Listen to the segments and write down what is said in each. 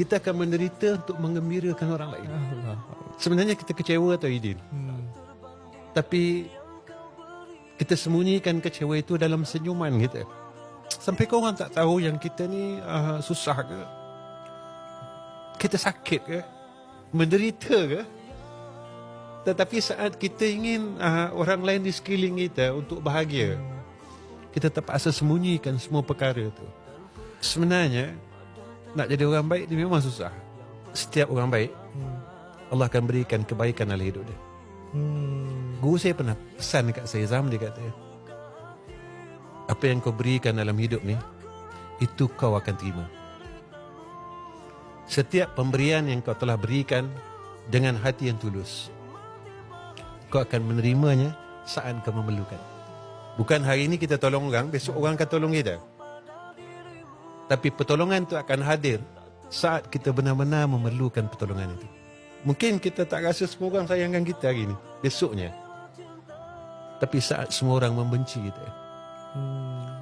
Kita akan menderita untuk menggembirakan orang lain. Allah. Sebenarnya kita kecewa tau Idin. Tapi kita sembunyikan kecewa itu dalam senyuman kita. Sampai kau orang tak tahu yang kita ni susah ke? Kita sakit ke? Menderita ke? Tetapi saat kita ingin orang lain di sekeliling kita untuk bahagia, kita terpaksa sembunyikan semua perkara itu. Sebenarnya nak jadi orang baik dia memang susah. Setiap orang baik Allah akan berikan kebaikan dalam hidup dia. Guru saya pernah pesan dekat saya, Zam, dia kata, apa yang kau berikan dalam hidup ni, itu kau akan terima. Setiap pemberian yang kau telah berikan dengan hati yang tulus, kau akan menerimanya saat kau memerlukan. Bukan hari ini kita tolong orang, besok orang akan tolong kita. Tapi pertolongan itu akan hadir saat kita benar-benar memerlukan pertolongan itu. Mungkin kita tak rasa semua orang sayangkan kita hari ini, besoknya. Tapi saat semua orang membenci kita,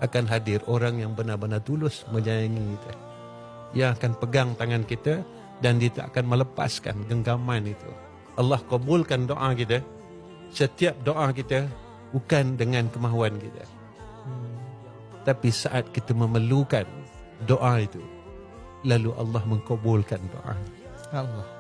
akan hadir orang yang benar-benar tulus menyayangi kita, yang akan pegang tangan kita dan dia tak akan melepaskan genggaman itu. Allah kabulkan doa kita. Setiap doa kita bukan dengan kemahuan kita, tapi saat kita memerlukan doa itu, lalu Allah mengkabulkan doa. Allah.